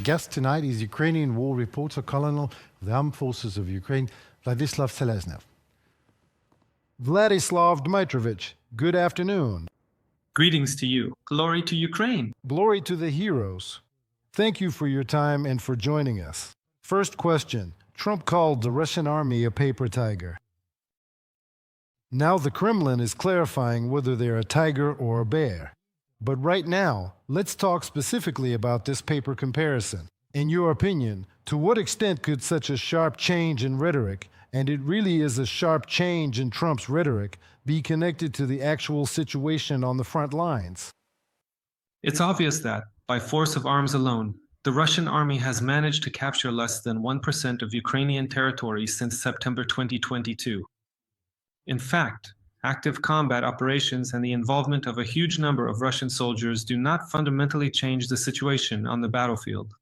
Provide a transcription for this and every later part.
guest tonight is Ukrainian war reporter, Colonel of the Armed Forces of Ukraine, Vladyslav Seleznyov. Vladislav Dmitrovich, good afternoon. Greetings to you. Glory to Ukraine. Glory to the heroes. Thank you for your time and for joining us. First question. Trump called the Russian army a paper tiger. Now the Kremlin is clarifying whether they're a tiger or a bear. But right now, let's talk specifically about this paper comparison. In your opinion, to what extent could such a sharp change in rhetoric, and it really is a sharp change in Trump's rhetoric, be connected to the actual situation on the front lines? It's obvious that, by force of arms alone, the Russian army has managed to capture less than 1% of Ukrainian territory since September 2022. In fact, active combat operations and the involvement of a huge number of Russian soldiers do not fundamentally change the situation on the battlefield.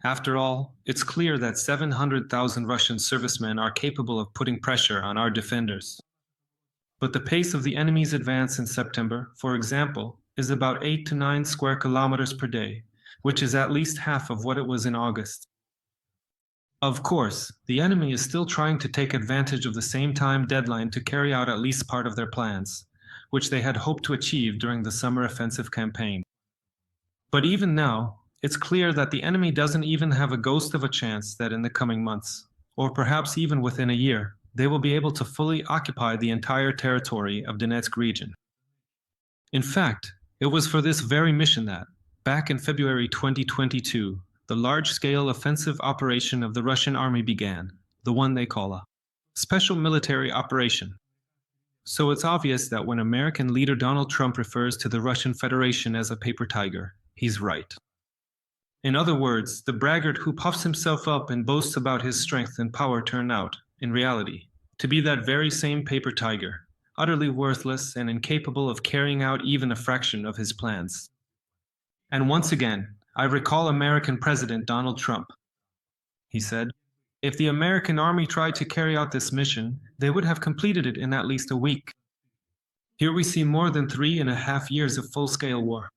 After all, it's clear that 700,000 Russian servicemen are capable of putting pressure on our defenders. But the pace of the enemy's advance in September, for example, is about 8 to 9 square kilometers per day, which is at least half of what it was in August. Of course, the enemy is still trying to take advantage of the same time deadline to carry out at least part of their plans, which they had hoped to achieve during the summer offensive campaign. But even now, it's clear that the enemy doesn't even have a ghost of a chance that in the coming months, or perhaps even within a year, they will be able to fully occupy the entire territory of Donetsk region. In fact, it was for this very mission that, back in February 2022, the large-scale offensive operation of the Russian army began, the one they call a special military operation. So it's obvious that when American leader Donald Trump refers to the Russian Federation as a paper tiger, he's right. In other words, the braggart who puffs himself up and boasts about his strength and power turned out, in reality, to be that very same paper tiger, utterly worthless and incapable of carrying out even a fraction of his plans. And once again, I recall American President Donald Trump. He said, if the American army tried to carry out this mission, they would have completed it in at least a week. Here we see more than 3.5 years of full-scale war.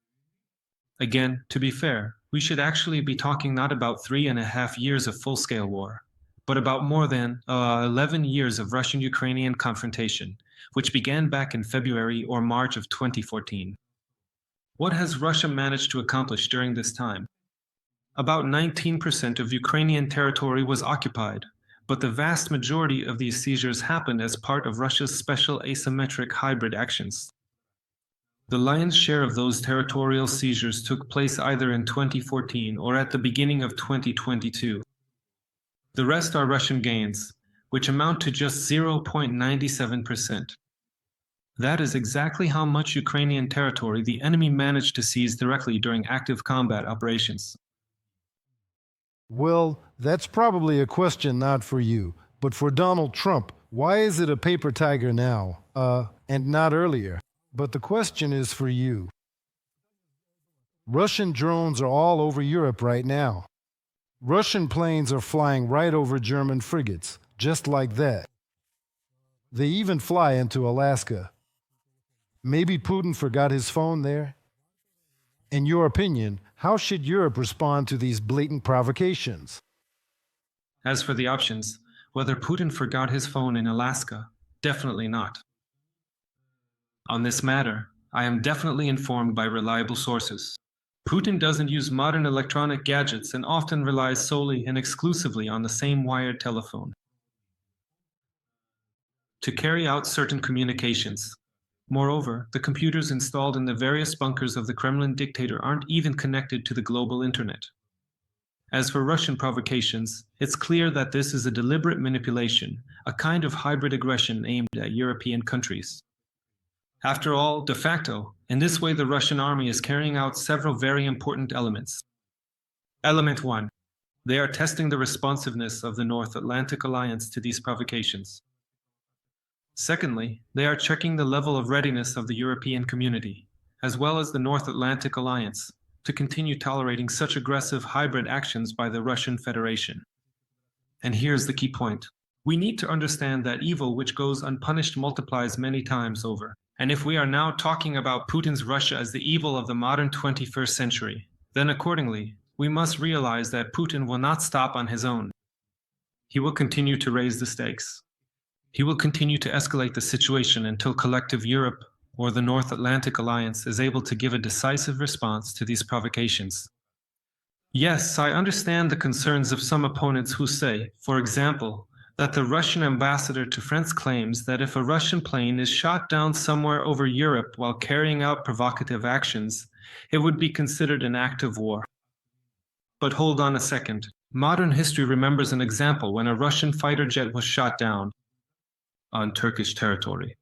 Again, to be fair, we should actually be talking not about 3.5 years of full-scale war, but about more than 11 years of Russian-Ukrainian confrontation, which began back in February or March of 2014. What has Russia managed to accomplish during this time? About 19% of Ukrainian territory was occupied, but the vast majority of these seizures happened as part of Russia's special asymmetric hybrid actions. The lion's share of those territorial seizures took place either in 2014 or at the beginning of 2022. The rest are Russian gains, which amount to just 0.97%. That is exactly how much Ukrainian territory the enemy managed to seize directly during active combat operations. Well, that's probably a question not for you, but for Donald Trump. Why is it a paper tiger now, and not earlier? But the question is for you. Russian drones are all over Europe right now. Russian planes are flying right over German frigates, just like that. They even fly into Alaska. Maybe Putin forgot his phone there? In your opinion, how should Europe respond to these blatant provocations? As for the options, whether Putin forgot his phone in Alaska, definitely not. On this matter, I am definitely informed by reliable sources. Putin doesn't use modern electronic gadgets and often relies solely and exclusively on the same wired telephone to carry out certain communications. Moreover, the computers installed in the various bunkers of the Kremlin dictator aren't even connected to the global internet. As for Russian provocations, it's clear that this is a deliberate manipulation, a kind of hybrid aggression aimed at European countries. After all, de facto, in this way the Russian army is carrying out several very important elements. Element 1. They are testing the responsiveness of the North Atlantic Alliance to these provocations. Secondly, they are checking the level of readiness of the European community, as well as the North Atlantic Alliance, to continue tolerating such aggressive hybrid actions by the Russian Federation. And here's the key point. We need to understand that evil which goes unpunished multiplies many times over. And if we are now talking about Putin's Russia as the evil of the modern 21st century, then accordingly, we must realize that Putin will not stop on his own. He will continue to raise the stakes. He will continue to escalate the situation until collective Europe or the North Atlantic Alliance is able to give a decisive response to these provocations. Yes, I understand the concerns of some opponents who say, for example, that the Russian ambassador to France claims that if a Russian plane is shot down somewhere over Europe while carrying out provocative actions, it would be considered an act of war. But hold on a second. Modern history remembers an example when a Russian fighter jet was shot down on Turkish territory.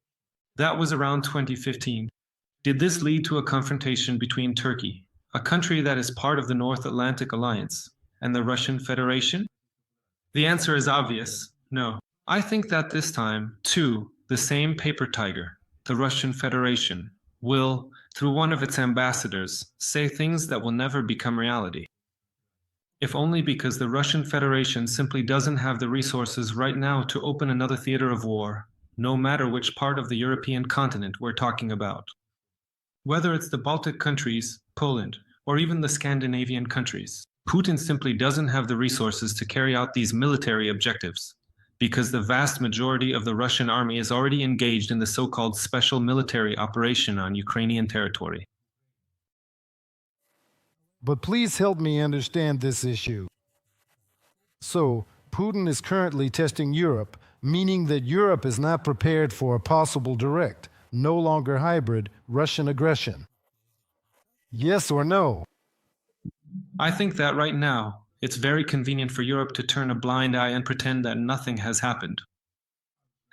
That was around 2015. Did this lead to a confrontation between Turkey, a country that is part of the North Atlantic Alliance, and the Russian Federation? The answer is obvious, no. I think that this time, too, the same paper tiger, the Russian Federation, will, through one of its ambassadors, say things that will never become reality. If only because the Russian Federation simply doesn't have the resources right now to open another theater of war, no matter which part of the European continent we're talking about. Whether it's the Baltic countries, Poland, or even the Scandinavian countries, Putin simply doesn't have the resources to carry out these military objectives, because the vast majority of the Russian army is already engaged in the so-called special military operation on Ukrainian territory. But please help me understand this issue. So, Putin is currently testing Europe, meaning that Europe is not prepared for a possible direct, no longer hybrid, Russian aggression. Yes or no? I think that right now, it's very convenient for Europe to turn a blind eye and pretend that nothing has happened.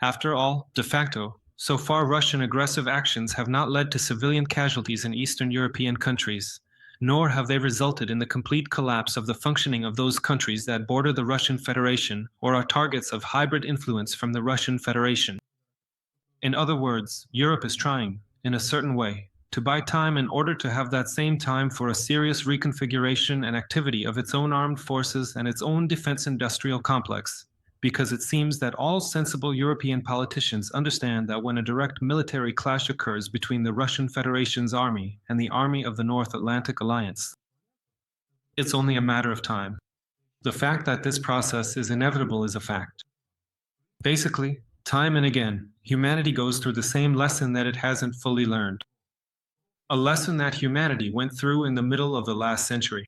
After all, de facto, so far Russian aggressive actions have not led to civilian casualties in Eastern European countries, nor have they resulted in the complete collapse of the functioning of those countries that border the Russian Federation or are targets of hybrid influence from the Russian Federation. In other words, Europe is trying, in a certain way, to buy time in order to have that same time for a serious reconfiguration and activity of its own armed forces and its own defense industrial complex, because it seems that all sensible European politicians understand that when a direct military clash occurs between the Russian Federation's army and the army of the North Atlantic Alliance, it's only a matter of time. The fact that this process is inevitable is a fact. Basically, time and again, humanity goes through the same lesson that it hasn't fully learned. A lesson that humanity went through in the middle of the last century.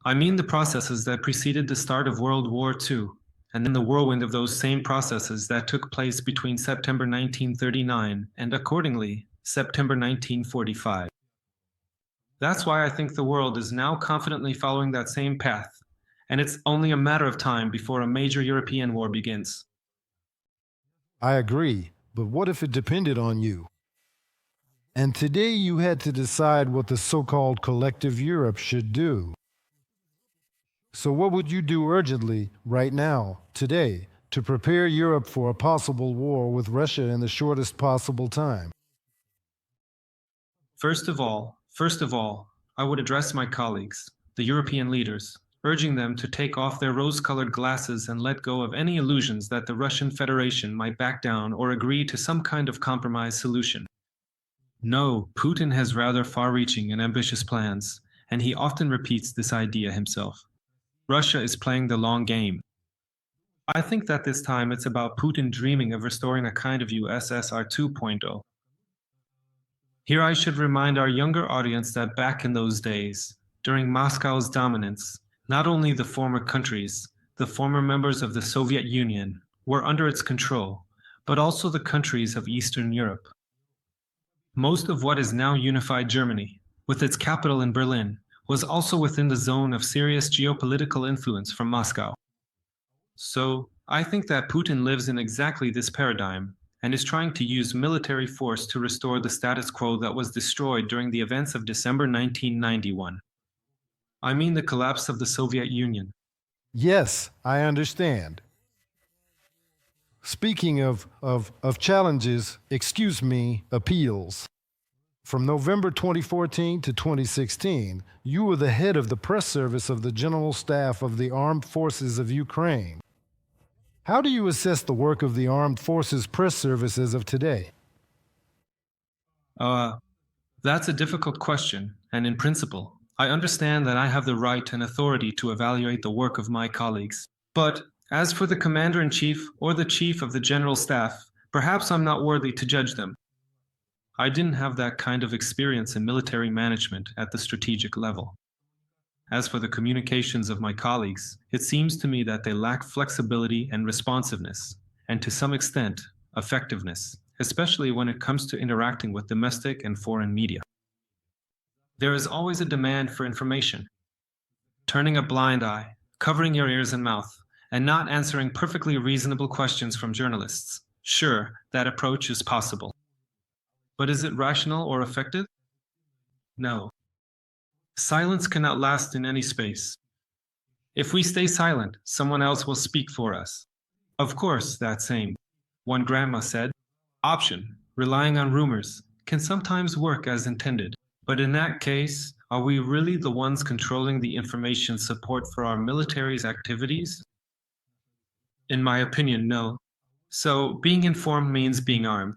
I mean the processes that preceded the start of World War II, and then the whirlwind of those same processes that took place between September 1939 and, accordingly, September 1945. That's why I think the world is now confidently following that same path, and it's only a matter of time before a major European war begins. I agree, but what if it depended on you? And today you had to decide what the so-called collective Europe should do. So what would you do urgently, right now, today, to prepare Europe for a possible war with Russia in the shortest possible time? First of all, I would address my colleagues, the European leaders, urging them to take off their rose-colored glasses and let go of any illusions that the Russian Federation might back down or agree to some kind of compromise solution. No, Putin has rather far-reaching and ambitious plans, and he often repeats this idea himself. Russia is playing the long game. I think that this time it's about Putin dreaming of restoring a kind of USSR 2.0. Here I should remind our younger audience that back in those days, during Moscow's dominance, not only the former countries, the former members of the Soviet Union, were under its control, but also the countries of Eastern Europe. Most of what is now unified Germany, with its capital in Berlin, was also within the zone of serious geopolitical influence from Moscow. So, I think that Putin lives in exactly this paradigm and is trying to use military force to restore the status quo that was destroyed during the events of December 1991. I mean the collapse of the Soviet Union. Yes, I understand. Speaking of challenges, appeals. From November 2014 to 2016, you were the head of the press service of the General Staff of the Armed Forces of Ukraine. How do you assess the work of the Armed Forces press service as of today? That's a difficult question, and in principle, I understand that I have the right and authority to evaluate the work of my colleagues. But as for the commander-in-chief or the chief of the general staff, perhaps I'm not worthy to judge them. I didn't have that kind of experience in military management at the strategic level. As for the communications of my colleagues, it seems to me that they lack flexibility and responsiveness, and to some extent, effectiveness, especially when it comes to interacting with domestic and foreign media. There is always a demand for information. Turning a blind eye, covering your ears and mouth, and not answering perfectly reasonable questions from journalists. Sure, that approach is possible. But is it rational or effective? No. Silence cannot last in any space. If we stay silent, someone else will speak for us. Of course, that same, one grandma said, option, relying on rumors, can sometimes work as intended. But in that case, are we really the ones controlling the information support for our military's activities? In my opinion, no. So, being informed means being armed.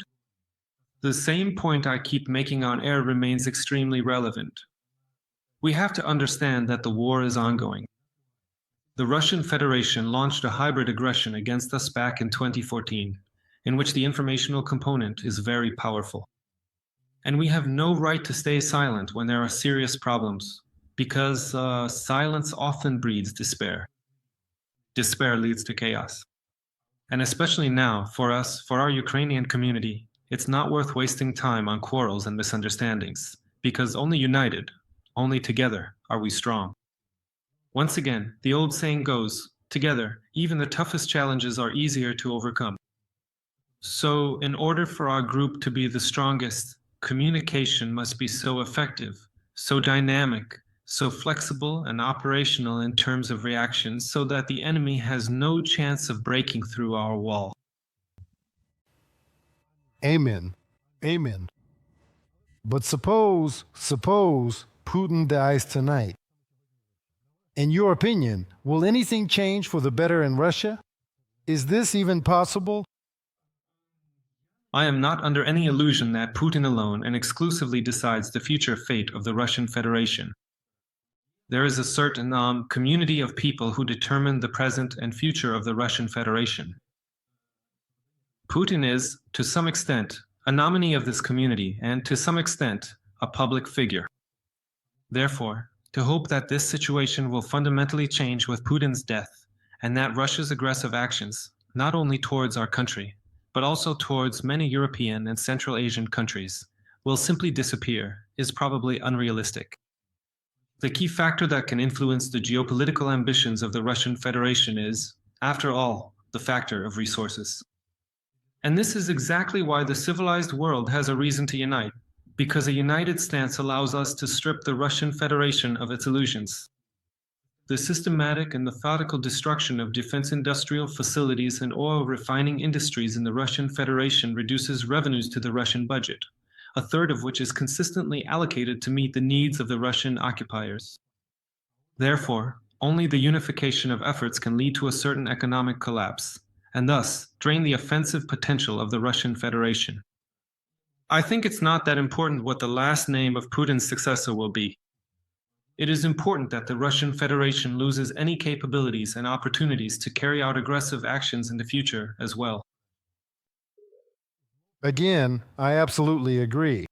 The same point I keep making on air remains extremely relevant. We have to understand that the war is ongoing. The Russian Federation launched a hybrid aggression against us back in 2014, in which the informational component is very powerful. And we have no right to stay silent when there are serious problems, because silence often breeds despair. Despair leads to chaos. And especially now, for us, for our Ukrainian community, it's not worth wasting time on quarrels and misunderstandings, because only united, only together are we strong. Once again, the old saying goes, together, even the toughest challenges are easier to overcome. So, in order for our group to be the strongest, communication must be so effective, so dynamic, so flexible and operational in terms of reactions, so that the enemy has no chance of breaking through our wall. Amen. Amen. But suppose Putin dies tonight. In your opinion, will anything change for the better in Russia? Is this even possible? I am not under any illusion that Putin alone and exclusively decides the future fate of the Russian Federation. There is a certain community of people who determine the present and future of the Russian Federation. Putin is, to some extent, a nominee of this community and, to some extent, a public figure. Therefore, to hope that this situation will fundamentally change with Putin's death and that Russia's aggressive actions, not only towards our country, but also towards many European and Central Asian countries, will simply disappear, is probably unrealistic. The key factor that can influence the geopolitical ambitions of the Russian Federation is, after all, the factor of resources. And this is exactly why the civilized world has a reason to unite, because a united stance allows us to strip the Russian Federation of its illusions. The systematic and methodical destruction of defense industrial facilities and oil refining industries in the Russian Federation reduces revenues to the Russian budget, a third of which is consistently allocated to meet the needs of the Russian occupiers. Therefore, only the unification of efforts can lead to a certain economic collapse, and thus drain the offensive potential of the Russian Federation. I think it's not that important what the last name of Putin's successor will be. It is important that the Russian Federation loses any capabilities and opportunities to carry out aggressive actions in the future as well. Again, I absolutely agree.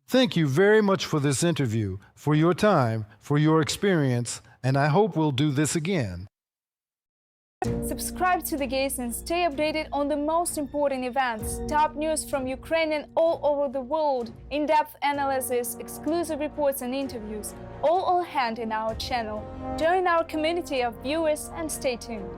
Thank you very much for this interview, for your time, for your experience, and I hope we'll do this again. Subscribe to The Gaze and stay updated on the most important events, top news from Ukraine and all over the world, in-depth analysis, exclusive reports and interviews, all on hand in our channel. Join our community of viewers and stay tuned.